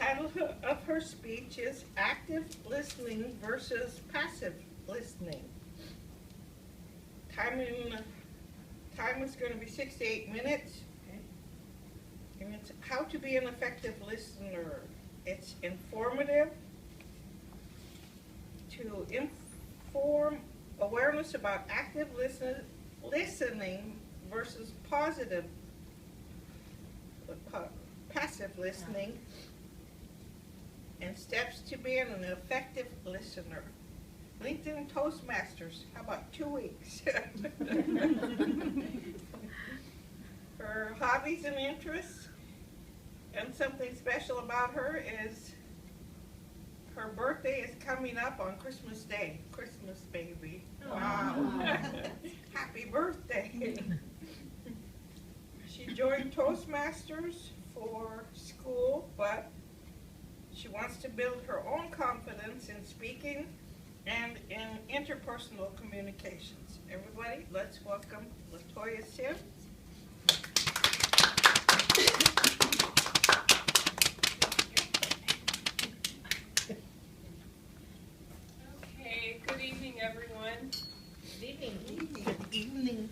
title of her speech is Active Listening versus Passive Listening. Time is going to be 6 to 8 minutes. Okay. And it's how to be an effective listener. It's informative to inform awareness about active listening versus passive listening, and steps to being an effective listener. LinkedIn Toastmasters, how about 2 weeks? Her hobbies and interests, and something special about her is her birthday is coming up on Christmas Day. Christmas baby. Wow. Happy birthday. She joined Toastmasters for school, but she wants to build her own confidence in speaking and in interpersonal communications. Everybody, let's welcome Latoya Sims. Okay, good evening, everyone. Good evening. Good evening.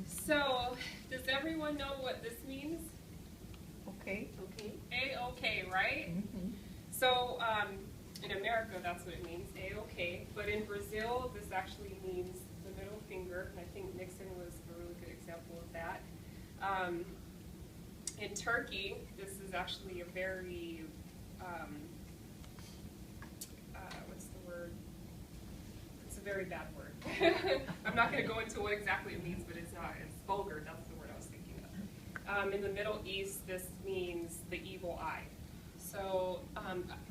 So, does everyone know what this means? Okay. A-OK, right? Mm-hmm. So, in America, that's what it means, A-OK. But in Brazil, this actually means the middle finger, and I think Nixon was a really good example of that. In Turkey, this is actually a very, what's the word? It's a very bad word. I'm not going to go into what exactly it means, but it's not. It's vulgar. That's the word I was thinking of. In the Middle East, this means the evil eye. So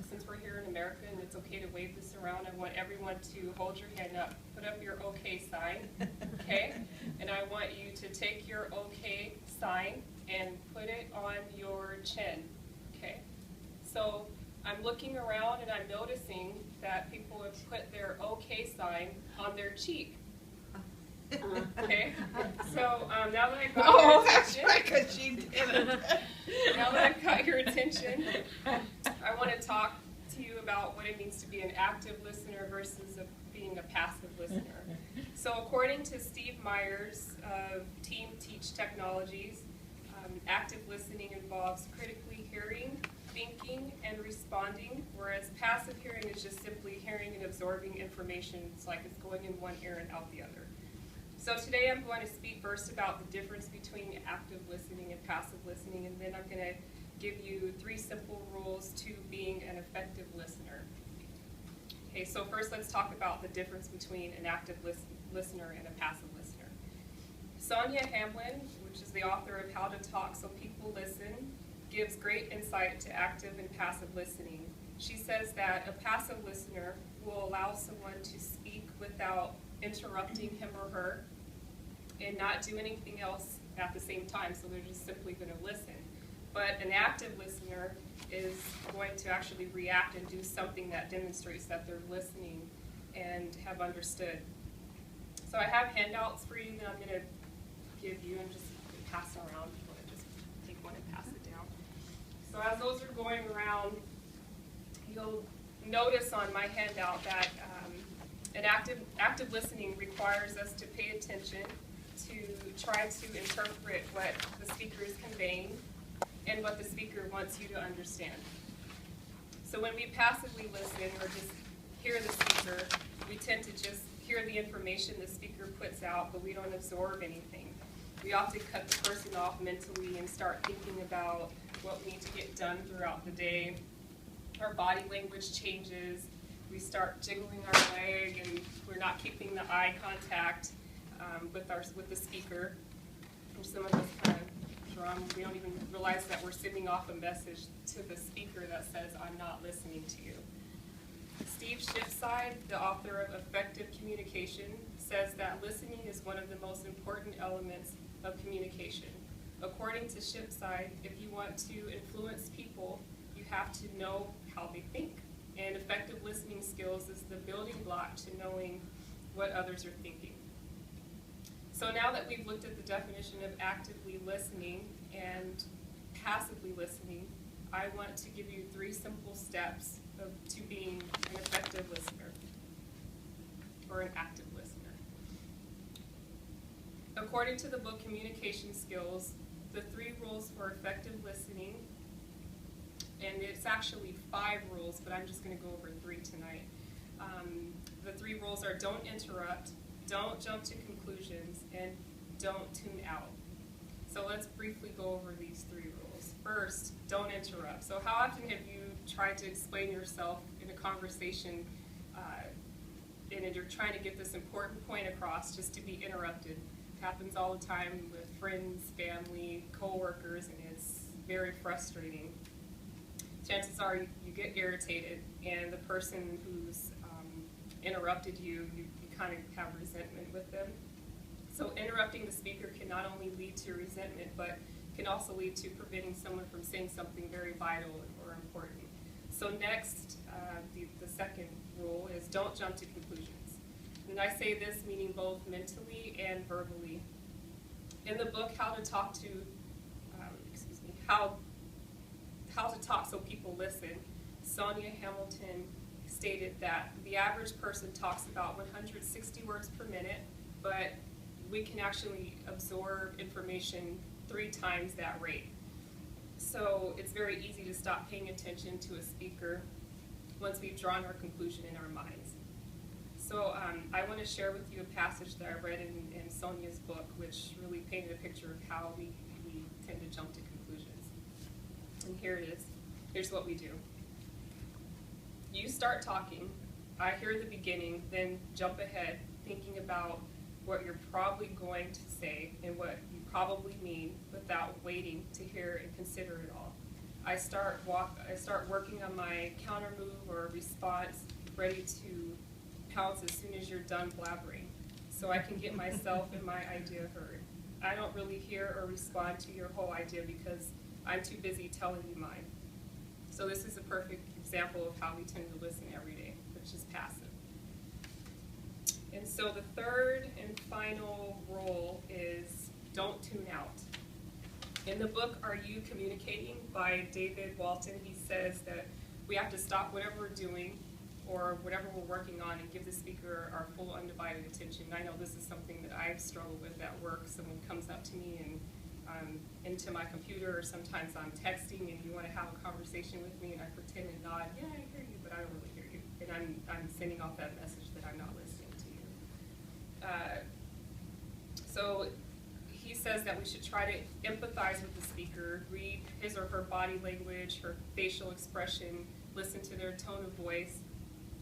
since we're here in America and it's okay to wave this around, I want everyone to hold your hand up, put up your OK sign, okay? And I want you to take your OK sign and put it on your chin, okay? So I'm looking around and I'm noticing that people have put their OK sign on their cheek. Okay, so now that I've got your attention, That's right, 'cause she did it. now that I've got your attention, I want to talk to you about what it means to be an active listener versus being a passive listener. So according to Steve Myers of Team Teach Technologies, active listening involves critically hearing, thinking, and responding, whereas passive hearing is just simply hearing and absorbing information. It's like it's going in one ear and out the other. So today I'm going to speak first about the difference between active listening and passive listening, and then I'm going to give you 3 simple rules to being an effective listener. Okay, so first let's talk about the difference between an active listener and a passive listener. Sonia Hamlin, which is the author of How to Talk So People Listen, gives great insight to active and passive listening. She says that a passive listener will allow someone to speak without interrupting him or her and not do anything else at the same time, so they're just simply going to listen. But an active listener is going to actually react and do something that demonstrates that they're listening and have understood. So I have handouts for you that I'm going to give you and just pass around. I'm going to just take one and pass it down. So as those are going around, you'll notice on my handout that an active listening requires us to pay attention, to try to interpret what the speaker is conveying and what the speaker wants you to understand. So when we passively listen or just hear the speaker, we tend to just hear the information the speaker puts out, but we don't absorb anything. We often cut the person off mentally and start thinking about what we need to get done throughout the day. Our body language changes. We start jiggling our leg, and we're not keeping the eye contact with the speaker. And some of us kind of drum. We don't even realize that we're sending off a message to the speaker that says, "I'm not listening to you." Steve Shipside, the author of Effective Communication, says that listening is one of the most important elements of communication. According to Shipside, if you want to influence people, you have to know how they think. And effective listening skills is the building block to knowing what others are thinking. So now that we've looked at the definition of actively listening and passively listening, I want to give you 3 simple steps to being an effective listener or an active listener. According to the book Communication Skills, the 3 rules for effective listening, and it's actually 5 rules, but I'm just going to go over 3 tonight. The 3 rules are: don't interrupt, don't jump to conclusions, and don't tune out. So let's briefly go over these 3 rules. First, don't interrupt. So how often have you tried to explain yourself in a conversation and you're trying to get this important point across just to be interrupted? It happens all the time with friends, family, co-workers, and it's very frustrating. Chances are you get irritated, and the person who's interrupted you kind of have resentment with them. So interrupting the speaker can not only lead to resentment, but can also lead to preventing someone from saying something very vital or important. So next, the second rule is don't jump to conclusions. And I say this meaning both mentally and verbally. In the book How to Talk So People Listen, Sonia Hamilton stated that the average person talks about 160 words per minute, but we can actually absorb information 3 times that rate. So it's very easy to stop paying attention to a speaker once we've drawn our conclusion in our minds. So I want to share with you a passage that I read in Sonia's book, which really painted a picture of how we tend to jump to conclusions. And here it is. Here's what we do. You start talking, I hear the beginning, then jump ahead, thinking about what you're probably going to say and what you probably mean without waiting to hear and consider it all. I start working on my counter move or response, ready to pounce as soon as you're done blabbering, so I can get myself and my idea heard. I don't really hear or respond to your whole idea because I'm too busy telling you mine. So this is a perfect example of how we tend to listen every day, which is passive. And so the third and final rule is don't tune out. In the book Are You Communicating by David Walton, he says that we have to stop whatever we're doing or whatever we're working on and give the speaker our full undivided attention. And I know this is something that I've struggled with at work. Someone comes up to me and into my computer, or sometimes I'm texting and you want to have a conversation with me and I pretend and nod, yeah, I hear you, but I don't really hear you. And I'm sending off that message that I'm not listening to you. So he says that we should try to empathize with the speaker, read his or her body language, her facial expression, listen to their tone of voice,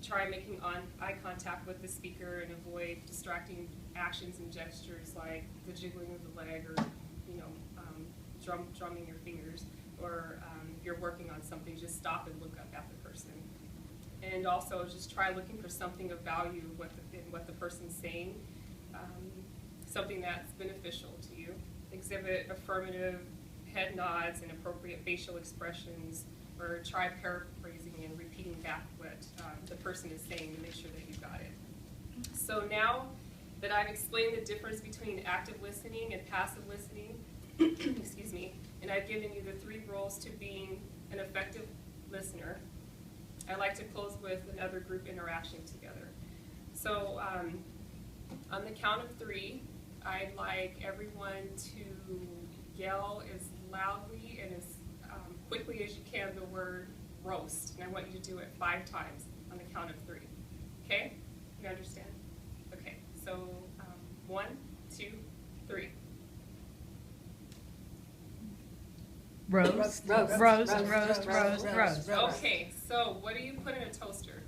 try making eye contact with the speaker and avoid distracting actions and gestures like the jiggling of the leg or drumming your fingers, or if you're working on something, just stop and look up at the person. And also just try looking for something of value in what the person's saying, something that's beneficial to you. Exhibit affirmative head nods and appropriate facial expressions, or try paraphrasing and repeating back what the person is saying to make sure that you got it. So now that I've explained the difference between active listening and passive listening, excuse me, and I've given you the 3 rules to being an effective listener, I'd like to close with another group interaction together. So on the count of 3, I'd like everyone to yell as loudly and as quickly as you can the word roast. And I want you to do it 5 times on the count of 3. Okay? You understand? Okay, so 1, 2, 3. Roast, roast, roast, roast. Okay, so what do you put in a toaster?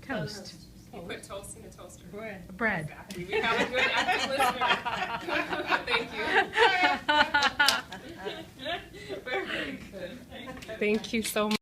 Toast. You put toast in a toaster. Bread. Exactly. We have a good active listener. Thank you. Very good. Thank you so much.